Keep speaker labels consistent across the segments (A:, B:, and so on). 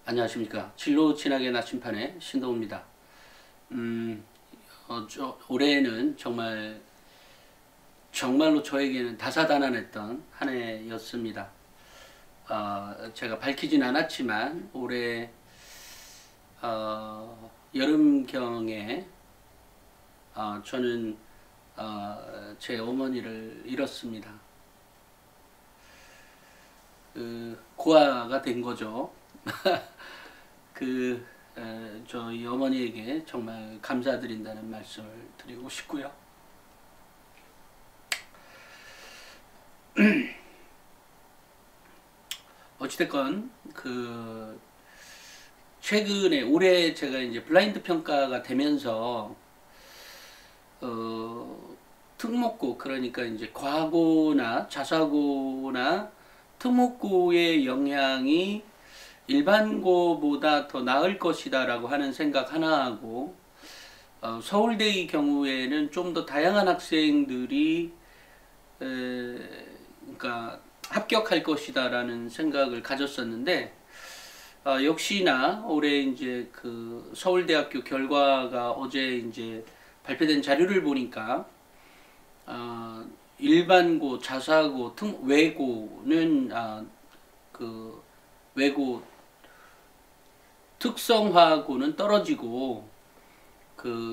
A: 안녕하십니까. 진로 진학의 나침판의 신동우입니다. 올해는 정말로 저에게는 다사다난했던 한 해였습니다. 제가 밝히진 않았지만 올해 여름경에 저는 제 어머니를 잃었습니다. 고아가 된 거죠. 저희 어머니에게 정말 감사드린다는 말씀을 드리고 싶고요. 어찌됐건 최근에 올해 제가 이제 블라인드 평가가 되면서 특목고, 그러니까 이제 과고나 자사고나 특목고의 영향이 일반고보다 더 나을 것이다 라고 하는 생각 하나 하고, 서울대의 경우에는 좀 더 다양한 학생들이 그러니까 합격할 것이다 라는 생각을 가졌었는데, 역시나 올해 이제 서울대학교 결과가 어제 이제 발표된 자료를 보니까 일반고, 자사고, 외고는 외고 특성화고는 떨어지고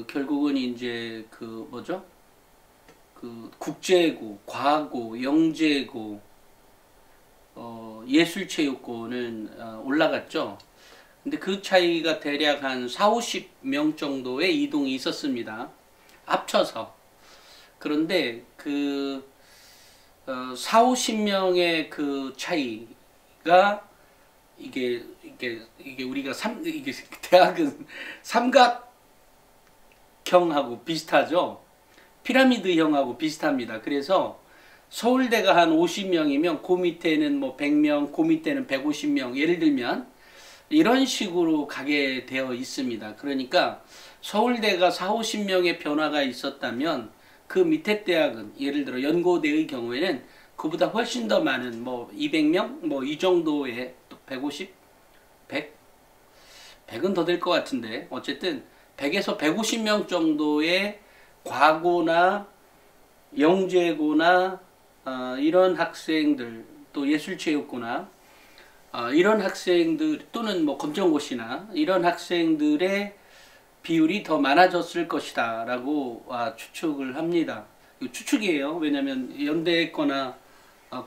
A: 결국은 이제 국제고, 과고, 영재고, 예술체육고는 올라갔죠. 근데 그 차이가 대략 한 40-50명 정도의 이동이 있었습니다. 합쳐서. 그런데 40-50명의 그 차이가 이게 우리가 대학은 삼각형하고 비슷하죠. 피라미드형하고 비슷합니다. 그래서 서울대가 한 50명이면 그 밑에는 뭐 100명, 그 밑에는 150명, 예를 들면 이런 식으로 가게 되어 있습니다. 그러니까 서울대가 40-50명의 변화가 있었다면 그 밑에 대학은, 예를 들어 연고대의 경우에는 그보다 훨씬 더 많은 200명 뭐 이 정도의, 또 150, 100은 더 될 것 같은데, 어쨌든 100에서 150명 정도의 과고나 영재고나 이런 학생들, 또 예술체육고나 이런 학생들, 또는 뭐 검정고시나 이런 학생들의 비율이 더 많아졌을 것이다 라고 추측을 합니다. 이거 추측이에요. 왜냐면 연대 거나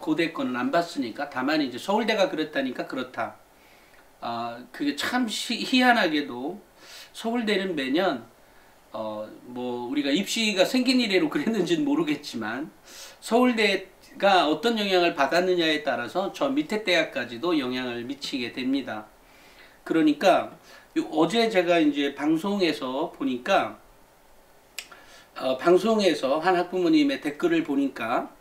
A: 고대 거는 안 봤으니까. 다만 이제 서울대가 그랬다니까 그렇다. 그게 참 희한하게도 서울대는 매년 우리가 입시가 생긴 이래로 그랬는지는 모르겠지만 서울대가 어떤 영향을 받았느냐에 따라서 저 밑에 대학까지도 영향을 미치게 됩니다. 그러니까 어제 제가 이제 방송에서 보니까 방송에서 한 학부모님의 댓글을 보니까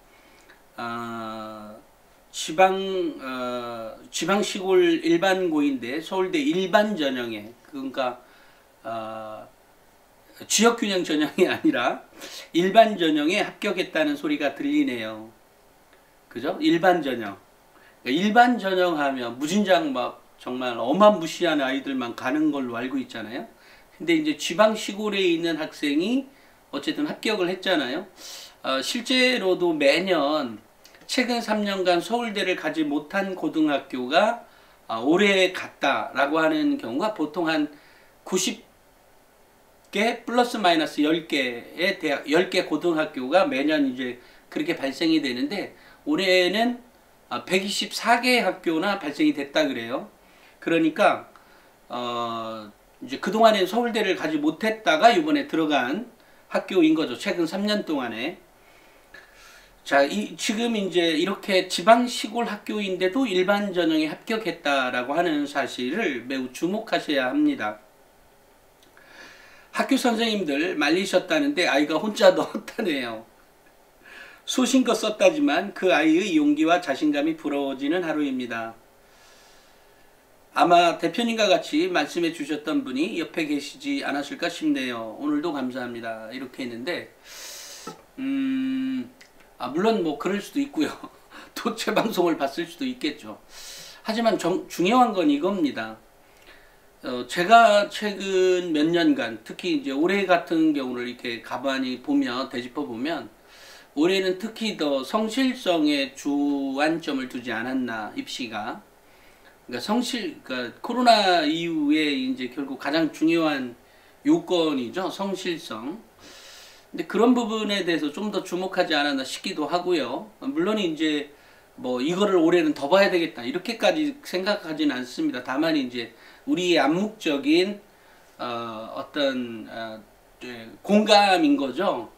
A: 지방 시골 일반고인데 서울대 일반 전형에, 그러니까 지역균형 전형이 아니라 일반 전형에 합격했다는 소리가 들리네요. 그죠? 일반 전형. 그러니까 일반 전형 하면 무진장 정말 어마무시한 아이들만 가는 걸로 알고 있잖아요. 근데 이제 지방 시골에 있는 학생이 어쨌든 합격을 했잖아요. 실제로도 매년 최근 3년간 서울대를 가지 못한 고등학교가 올해 갔다라고 하는 경우가 보통 한 90개 플러스 마이너스 10개의 대학, 10개 고등학교가 매년 이제 그렇게 발생이 되는데, 올해는 124개의 학교나 발생이 됐다 그래요. 그러니까 이제 그동안에 서울대를 가지 못했다가 이번에 들어간 학교인 거죠. 최근 3년 동안에. 자, 지금 이제 이렇게 지방 시골 학교인데도 일반 전형에 합격했다라고 하는 사실을 매우 주목하셔야 합니다. 학교 선생님들 말리셨다는데 아이가 혼자 넣었다네요. 소신껏 썼다지만 그 아이의 용기와 자신감이 부러워지는 하루입니다. 아마 대표님과 같이 말씀해 주셨던 분이 옆에 계시지 않았을까 싶네요. 오늘도 감사합니다. 이렇게 했는데 물론 뭐 그럴 수도 있고요. 또 제 방송을 봤을 수도 있겠죠. 하지만 중요한 건 이겁니다. 제가 최근 몇 년간, 특히 이제 올해 같은 경우를 이렇게 가만히 보면, 되짚어 보면, 올해는 특히 더 성실성에 주안점을 두지 않았나, 입시가. 그러니까 그러니까 코로나 이후에 이제 결국 가장 중요한 요건이죠. 성실성. 근데 그런 부분에 대해서 좀 더 주목하지 않았나 싶기도 하고요. 물론 이제 뭐 이거를 올해는 더 봐야 되겠다 이렇게까지 생각하지는 않습니다. 다만 이제 우리의 암묵적인 어떤 공감인 거죠.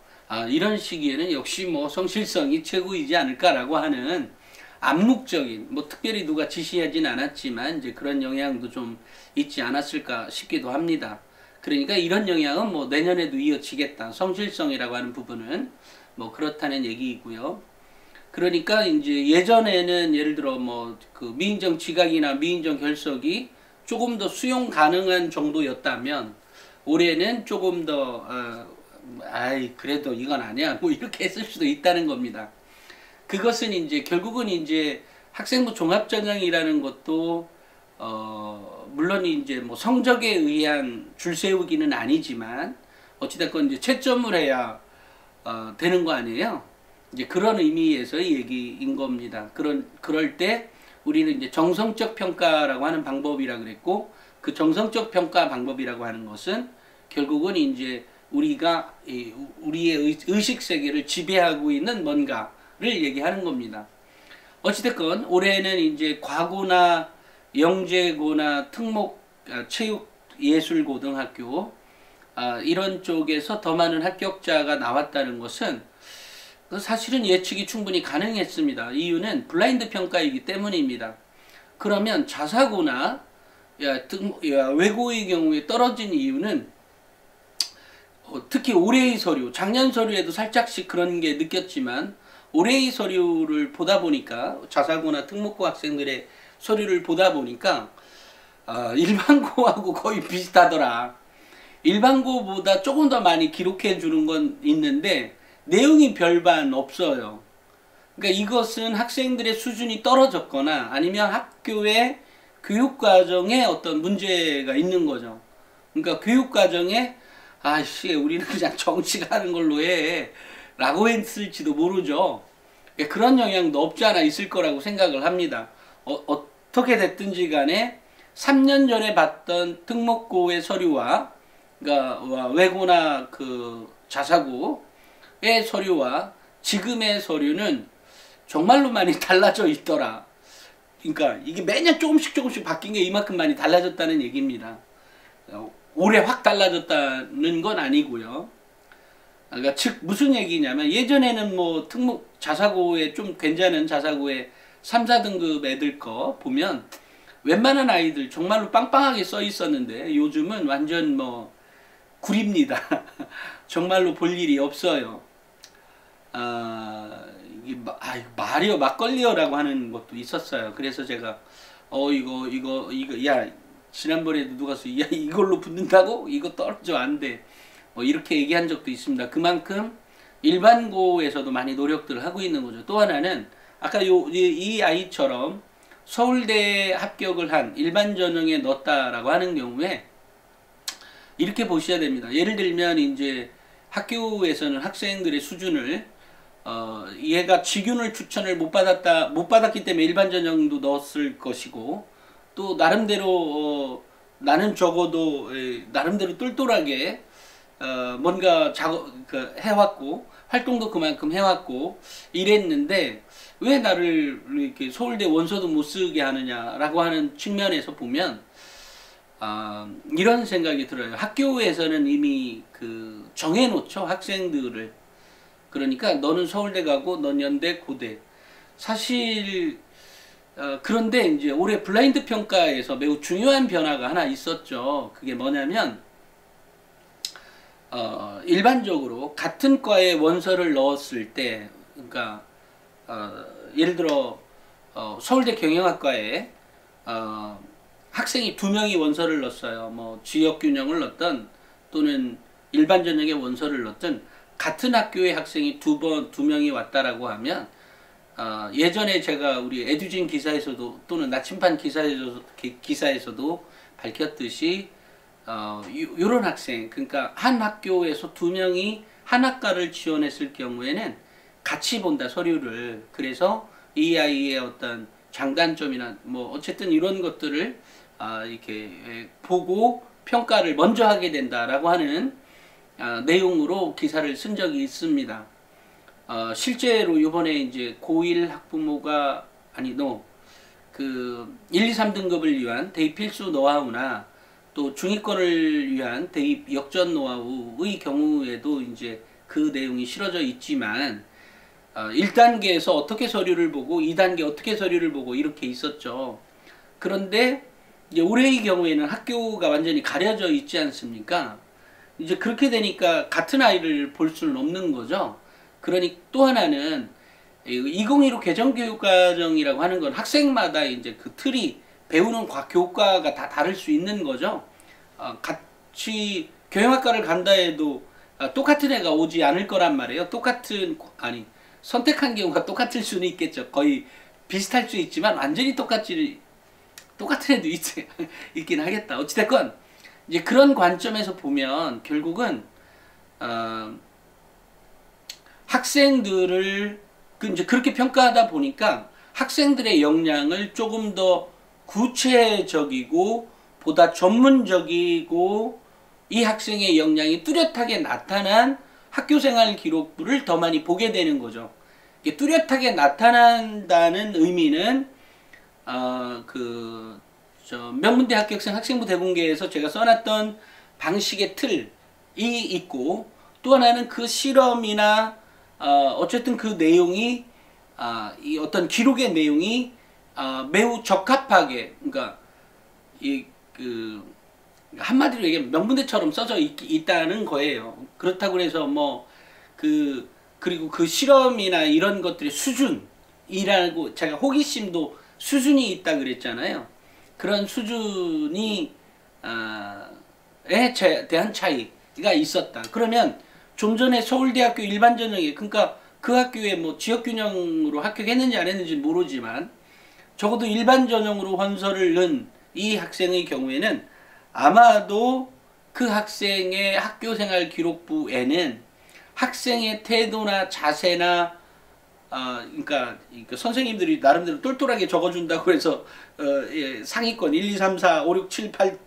A: 이런 시기에는 역시 뭐 성실성이 최고이지 않을까라고 하는 암묵적인, 뭐 특별히 누가 지시하진 않았지만 이제 그런 영향도 좀 있지 않았을까 싶기도 합니다. 그러니까 이런 영향은 뭐 내년에도 이어지겠다. 성실성이라고 하는 부분은 뭐 그렇다는 얘기이고요. 그러니까 이제 예전에는 예를 들어 뭐 그 미인정 지각이나 미인정 결석이 조금 더 수용 가능한 정도였다면 올해는 조금 더 아이 그래도 이건 아니야 뭐 이렇게 했을 수도 있다는 겁니다. 그것은 이제 결국은 이제 학생부 종합전형이라는 것도 물론 이제 뭐 성적에 의한 줄 세우기는 아니지만 어찌됐건 이제 채점을 해야 되는 거 아니에요. 이제 그런 의미에서의 얘기인 겁니다. 그럴 때 우리는 이제 정성적 평가라고 하는 방법이라 그랬고, 그 정성적 평가 방법이라고 하는 것은 결국은 이제 우리가 우리의 의식 세계를 지배하고 있는 뭔가를 얘기하는 겁니다. 어찌됐건 올해는 이제 과고나 영재고나 특목 체육 예술고등학교 이런 쪽에서 더 많은 합격자가 나왔다는 것은 사실은 예측이 충분히 가능했습니다. 이유는 블라인드 평가이기 때문입니다. 그러면 자사고나 외고의 경우에 떨어진 이유는 특히 올해의 서류, 작년 서류에도 살짝씩 그런 게 느꼈지만 올해의 서류를 보다 보니까 자사고나 특목고 학생들의 서류를 보다 보니까 일반고하고 거의 비슷하더라. 일반고보다 조금 더 많이 기록해 주는 건 있는데 내용이 별반 없어요. 그러니까 이것은 학생들의 수준이 떨어졌거나 아니면 학교의 교육과정에 어떤 문제가 있는 거죠. 그러니까 교육과정에 아씨 우리는 그냥 정치가 하는 걸로 해 라고 했을지도 모르죠. 그러니까 그런 영향도 없지 않아 있을 거라고 생각을 합니다. 어떻게 됐든지 간에 3년 전에 봤던 특목고의 서류와 그러니까 외고나 그 자사고의 서류와 지금의 서류는 정말로 많이 달라져 있더라. 그러니까 이게 매년 조금씩 바뀐 게 이만큼 많이 달라졌다는 얘기입니다. 올해 확 달라졌다는 건 아니고요. 그러니까 즉 무슨 얘기냐면 예전에는 뭐 특목 자사고에 좀 괜찮은 자사고에 3, 4등급 애들 거 보면 웬만한 아이들 정말로 빵빵하게 써 있었는데 요즘은 완전 뭐 구립니다. 정말로 볼 일이 없어요. 말이요 막걸리요라고 하는 것도 있었어요. 그래서 제가 이거 야 지난번에도 누가 야 이걸로 붙는다고? 이거 떨어져 안 돼. 뭐 이렇게 얘기한 적도 있습니다. 그만큼 일반고에서도 많이 노력들을 하고 있는 거죠. 또 하나는 아까 이 아이처럼 서울대 합격을 한 일반 전형에 넣었다라고 하는 경우에 이렇게 보셔야 됩니다. 예를 들면 이제 학교에서는 학생들의 수준을 얘가 직윤을 추천을 못 받았기 때문에 일반 전형도 넣었을 것이고 또 나름대로 나는 적어도 나름대로 똘똘하게 뭔가 해왔고 활동도 그만큼 해왔고 이랬는데 왜 나를 이렇게 서울대 원서도 못 쓰게 하느냐라고 하는 측면에서 보면 이런 생각이 들어요. 학교에서는 이미 정해놓죠 학생들을. 그러니까 너는 서울대 가고 넌 연대 고대. 사실 그런데 이제 올해 블라인드 평가에서 매우 중요한 변화가 하나 있었죠. 그게 뭐냐면 일반적으로 같은 과에 원서를 넣었을 때 그러니까 예를 들어 서울대 경영학과에 학생이 2명이 원서를 넣었어요. 뭐 지역균형을 넣었던 또는 일반 전형의 원서를 넣었던 같은 학교의 학생이 두 명이 왔다라고 하면 예전에 제가 우리 에듀진 기사에서도 또는 나침반 기사에서도 밝혔듯이 요런 학생, 그러니까 한 학교에서 두 명이 한 학과를 지원했을 경우에는 같이 본다, 서류를. 그래서 이 아이의 어떤 장단점이나 뭐 어쨌든 이런 것들을 이렇게 보고 평가를 먼저 하게 된다라고 하는 내용으로 기사를 쓴 적이 있습니다. 실제로 요번에 이제 고1 학부모가 그 1, 2, 3등급을 위한 대입 필수 노하우나 또 중위권을 위한 대입 역전 노하우의 경우에도 이제 그 내용이 실어져 있지만 1단계에서 어떻게 서류를 보고 2단계 어떻게 서류를 보고 이렇게 있었죠. 그런데 이제 올해의 경우에는 학교가 완전히 가려져 있지 않습니까? 이제 그렇게 되니까 같은 아이를 볼 수는 없는 거죠. 그러니 또 하나는 2015 개정교육과정이라고 하는 건 학생마다 이제 그 틀이 배우는 교과가 다 다를 수 있는 거죠. 같이 경영학과를 간다 해도 똑같은 애가 오지 않을 거란 말이에요. 선택한 경우가 똑같을 수는 있겠죠. 거의 비슷할 수 있지만 완전히 똑같은 애도 있긴 하겠다. 어찌됐건 이제 그런 관점에서 보면 결국은 학생들을 이제 그렇게 평가하다 보니까 학생들의 역량을 조금 더 구체적이고 보다 전문적이고 이 학생의 역량이 뚜렷하게 나타난 학교생활 기록부를 더 많이 보게 되는 거죠. 이게 뚜렷하게 나타난다는 의미는 명문대 합격생 학생부 대공개에서 제가 써놨던 방식의 틀이 있고, 또 하나는 그 실험이나 어쨌든 그 내용이 이 어떤 기록의 내용이 매우 적합하게, 그러니까 한마디로 얘기하면 명문대처럼 써져 있다는 거예요. 그렇다고 해서 그리고 그 실험이나 이런 것들의 수준이라고, 제가 호기심도 수준이 있다 그랬잖아요. 그런 수준이 대한 차이가 있었다. 그러면 좀 전에 서울대학교 일반전형에, 그러니까 그 학교에 뭐 지역균형으로 합격했는지 안 했는지 모르지만 적어도 일반전형으로 헌서를 넣은 이 학생의 경우에는 아마도 그 학생의 학교생활 기록부에는 학생의 태도나 자세나 그러니까 선생님들이 나름대로 똘똘하게 적어준다고 해서 상위권 1, 2, 3, 4, 5, 6, 7, 8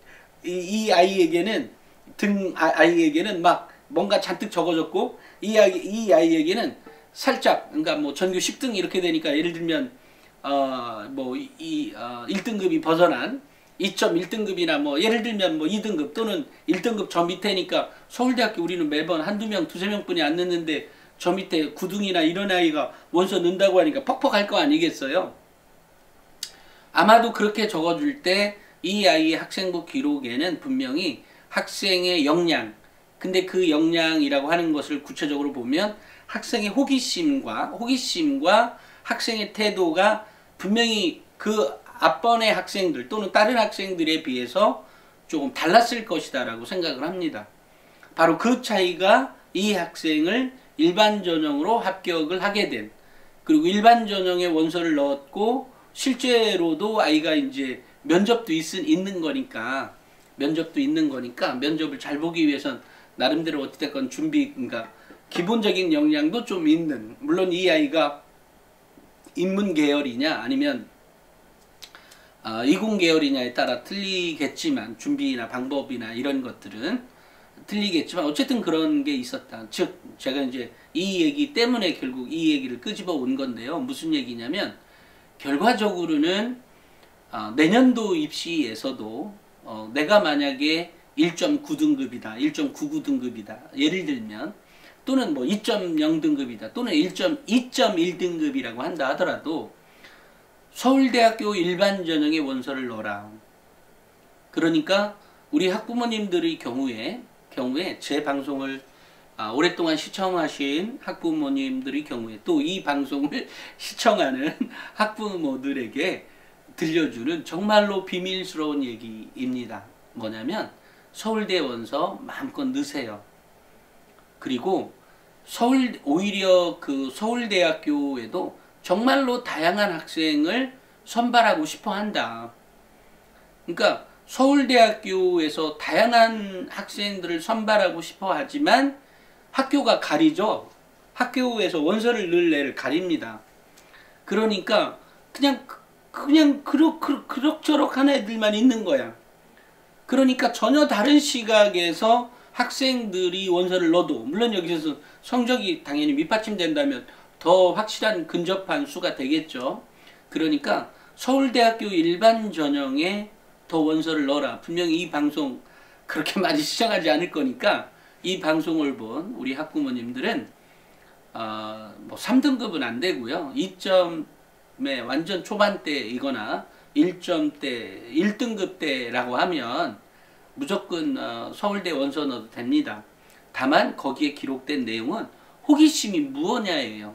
A: 이 아이에게는 아이에게는 막 뭔가 잔뜩 적어줬고 이 아이에게는 살짝, 그러니까 뭐 전교 10등 이렇게 되니까 예를 들면 1등급이 벗어난 2.1등급이나 뭐 예를 들면 뭐 2등급 또는 1등급 저 밑에니까 서울대학교 우리는 매번 한두 명, 두세 명뿐이 안 넣는데 저 밑에 9등이나 이런 아이가 원서 넣는다고 하니까 퍽퍽할 거 아니겠어요? 아마도 그렇게 적어줄 때 이 아이의 학생부 기록에는 분명히 학생의 역량, 근데 그 역량이라고 하는 것을 구체적으로 보면 학생의 호기심과 학생의 태도가 분명히 그 앞번의 학생들 또는 다른 학생들에 비해서 조금 달랐을 것이다 라고 생각을 합니다. 바로 그 차이가 이 학생을 일반 전형으로 합격을 하게 된, 그리고 일반 전형에 원서를 넣었고 실제로도 아이가 이제 면접도 있는 거니까 면접을 잘 보기 위해선 나름대로 어찌됐건 그러니까 기본적인 역량도 좀 있는, 물론 이 아이가 인문 계열이냐 아니면 이공 계열이냐에 따라 틀리겠지만, 준비나 방법이나 이런 것들은 틀리겠지만 어쨌든 그런 게 있었다. 즉 제가 이제 이 얘기 때문에 결국 이 얘기를 끄집어 온 건데요. 무슨 얘기냐면 결과적으로는 내년도 입시에서도 내가 만약에 1.9등급이다 1.99등급이다 예를 들면, 또는 뭐 2.0등급이다 또는 2.1등급이라고 한다 하더라도 서울대학교 일반전형에 원서를 넣어라. 그러니까 우리 학부모님들의 경우에 제 방송을 오랫동안 시청하신 학부모님들의 경우에 또 이 방송을 시청하는 학부모들에게 들려주는 정말로 비밀스러운 얘기입니다. 뭐냐면 서울대 원서 마음껏 넣으세요. 그리고 오히려 그 서울대학교에도 정말로 다양한 학생을 선발하고 싶어 한다. 그러니까 서울대학교에서 다양한 학생들을 선발하고 싶어 하지만 학교가 가리죠. 학교에서 원서를 넣을 애를 가립니다. 그러니까 그냥 그럭저럭 한 애들만 있는 거야. 그러니까 전혀 다른 시각에서 학생들이 원서를 넣어도, 물론 여기서 성적이 당연히 밑받침된다면 더 확실한 근접한 수가 되겠죠. 그러니까 서울대학교 일반 전형에 더 원서를 넣어라. 분명히 이 방송 그렇게 많이 시청하지 않을 거니까 이 방송을 본 우리 학부모님들은 뭐 3등급은 안 되고요. 2점의 완전 초반대이거나 1점대, 1등급대라고 하면 무조건 서울대 원서 넣어도 됩니다. 다만 거기에 기록된 내용은 호기심이 무엇냐예요.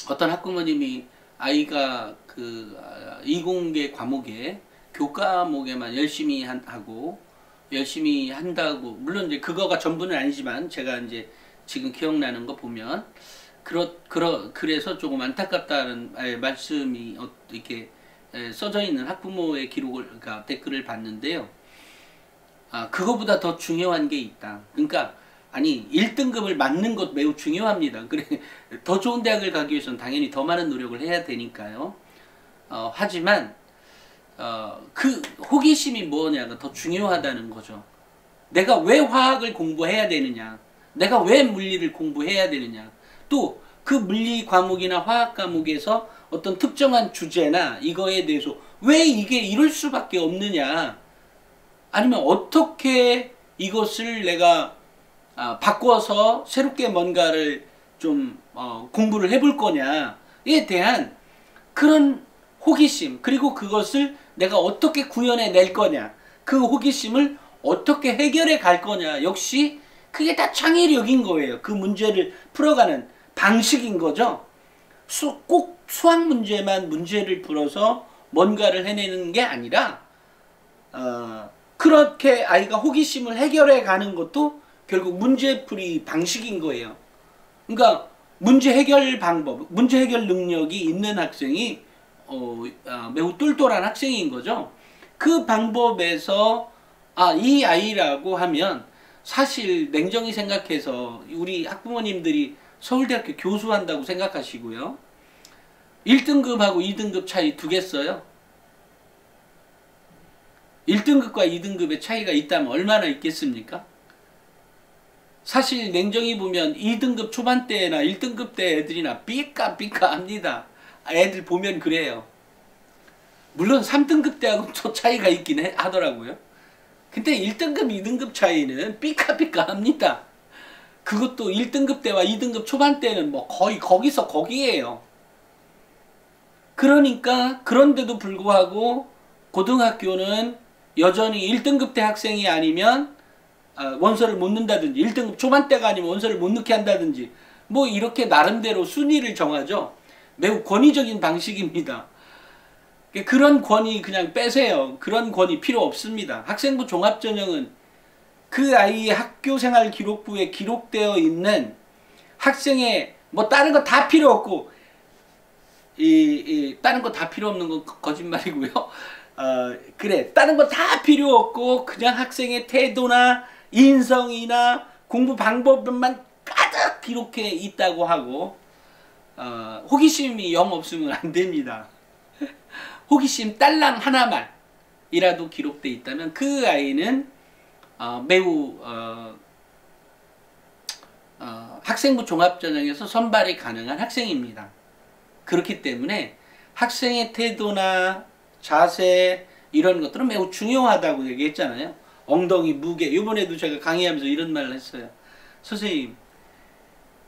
A: 어떤 학부모님이 아이가 이공계 과목에 교과목에만 열심히 하고 열심히 한다고, 물론 이제 그거가 전부는 아니지만 제가 이제 지금 기억나는 거 보면 그래서 조금 안타깝다는 말씀이 이렇게 써져 있는 학부모의 그러니까 댓글을 봤는데요. 그거보다 더 중요한 게 있다. 그러니까 아니 1등급을 맞는 것 매우 중요합니다. 그래 더 좋은 대학을 가기 위해서는 당연히 더 많은 노력을 해야 되니까요. 하지만 그 호기심이 뭐냐가 더 중요하다는 거죠. 내가 왜 화학을 공부해야 되느냐, 내가 왜 물리를 공부해야 되느냐, 또 그 물리 과목이나 화학 과목에서 어떤 특정한 주제나 이거에 대해서 왜 이게 이럴 수밖에 없느냐, 아니면 어떻게 이것을 내가 바꿔서 새롭게 뭔가를 좀 공부를 해볼 거냐에 대한 그런 호기심, 그리고 그것을 내가 어떻게 구현해 낼 거냐, 그 호기심을 어떻게 해결해 갈 거냐, 역시 그게 다 창의력인 거예요. 그 문제를 풀어가는 방식인 거죠. 꼭 수학 문제만 문제를 풀어서 뭔가를 해내는 게 아니라 그렇게 아이가 호기심을 해결해 가는 것도 결국 문제풀이 방식인 거예요. 그러니까 문제 해결 방법, 문제 해결 능력이 있는 학생이 매우 똘똘한 학생인 거죠. 그 방법에서 이 아이라고 하면 사실 냉정히 생각해서 우리 학부모님들이 서울대학교 교수한다고 생각하시고요. 1등급하고 2등급 차이 두겠어요? 1등급과 2등급의 차이가 있다면 얼마나 있겠습니까? 사실 냉정히 보면 2등급 초반대나 1등급 대 애들이나 삐까삐까 합니다. 애들 보면 그래요. 물론 3등급 대하고 또 차이가 있긴 하더라고요. 근데 1등급, 2등급 차이는 삐까삐까 합니다. 그것도 1등급 대와 2등급 초반대는 뭐 거의 거기서 거기에요. 그러니까 그런데도 불구하고 고등학교는 여전히 1등급 대 학생이 아니면 원서를 못 넣는다든지, 1등급 초반대가 아니면 원서를 못 넣게 한다든지, 뭐 이렇게 나름대로 순위를 정하죠. 매우 권위적인 방식입니다. 그런 권위 그냥 빼세요. 그런 권위 필요 없습니다. 학생부 종합전형은 그 아이의 학교생활 기록부에 기록되어 있는 학생의 뭐 다른 거 다 필요 없고, 다른 거 다 필요 없는 건 거짓말이고요. 그래, 다른 거 다 필요 없고 그냥 학생의 태도나 인성이나 공부 방법만 가득 기록해 있다고 하고, 호기심이 영 없으면 안 됩니다. 호기심 딸랑 하나만이라도 기록돼 있다면 그 아이는 매우 학생부 종합전형에서 선발이 가능한 학생입니다. 그렇기 때문에 학생의 태도나 자세 이런 것들은 매우 중요하다고 얘기했잖아요. 엉덩이 무게, 이번에도 제가 강의하면서 이런 말을 했어요. 선생님,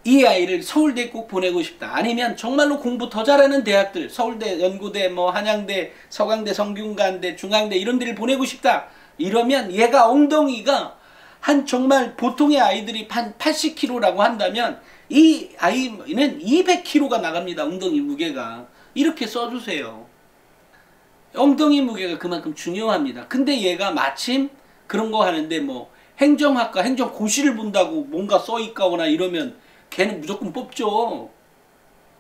A: 이 아이를 서울대에 꼭 보내고 싶다. 아니면 정말로 공부 더 잘하는 대학들, 서울대, 연고대, 뭐 한양대, 서강대, 성균관대, 중앙대 이런 데를 보내고 싶다. 이러면 얘가 엉덩이가 한 정말 보통의 아이들이 한 80kg라고 한다면 이 아이는 200kg가 나갑니다. 엉덩이 무게가. 이렇게 써주세요. 엉덩이 무게가 그만큼 중요합니다. 근데 얘가 마침 그런 거 하는데 뭐 행정학과, 행정고시를 본다고 뭔가 써있거나 이러면 걔는 무조건 뽑죠.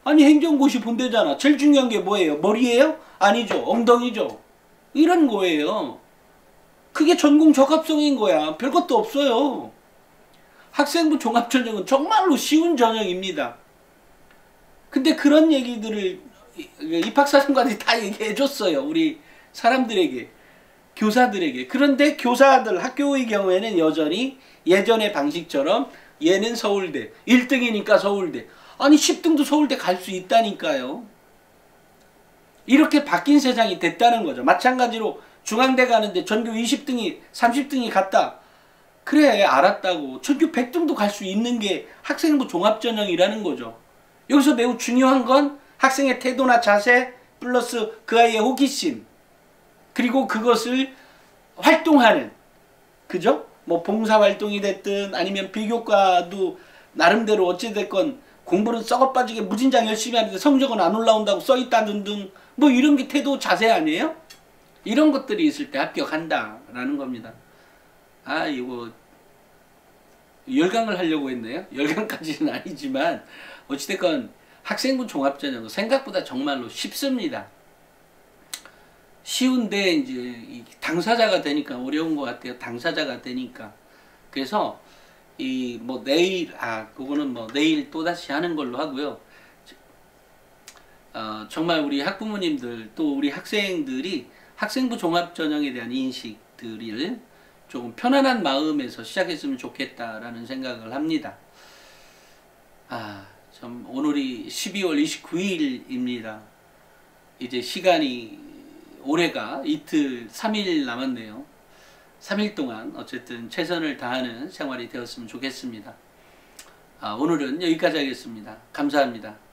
A: 아니 행정고시 본대잖아. 제일 중요한 게 뭐예요? 머리예요? 아니죠. 엉덩이죠. 이런 거예요. 그게 전공 적합성인 거야. 별것도 없어요. 학생부 종합전형은 정말로 쉬운 전형입니다. 근데 그런 얘기들을 입학사정관이 다 얘기해 줬어요. 우리 사람들에게, 교사들에게. 그런데 교사들, 학교의 경우에는 여전히 예전의 방식처럼 얘는 서울대, 1등이니까 서울대. 아니 10등도 서울대 갈 수 있다니까요. 이렇게 바뀐 세상이 됐다는 거죠. 마찬가지로 중앙대 가는데 전교 20등이 30등이 갔다. 그래 알았다고. 전교 100등도 갈 수 있는 게 학생부 종합전형이라는 거죠. 여기서 매우 중요한 건 학생의 태도나 자세 플러스 그 아이의 호기심, 그리고 그것을 활동하는, 그죠? 뭐 봉사활동이 됐든 아니면 비교과도 나름대로 어찌됐건 공부는 썩어빠지게 무진장 열심히 하는데 성적은 안 올라온다고 써있다는 등 뭐 이런 게 태도 자세 아니에요? 이런 것들이 있을 때 합격한다라는 겁니다. 아 이거 열강을 하려고 했네요. 열강까지는 아니지만 어찌됐건 학생부 종합전형은 생각보다 정말로 쉽습니다. 쉬운데 이제 당사자가 되니까 어려운 것 같아요. 당사자가 되니까. 그래서 이 뭐 내일 그거는 뭐 내일 또다시 하는 걸로 하고요. 정말 우리 학부모님들 또 우리 학생들이 학생부 종합전형에 대한 인식들을 조금 편안한 마음에서 시작했으면 좋겠다라는 생각을 합니다. 참 오늘이 12월 29일입니다. 이제 시간이 올해가 이틀 3일 남았네요. 3일 동안 어쨌든 최선을 다하는 생활이 되었으면 좋겠습니다. 오늘은 여기까지 하겠습니다. 감사합니다.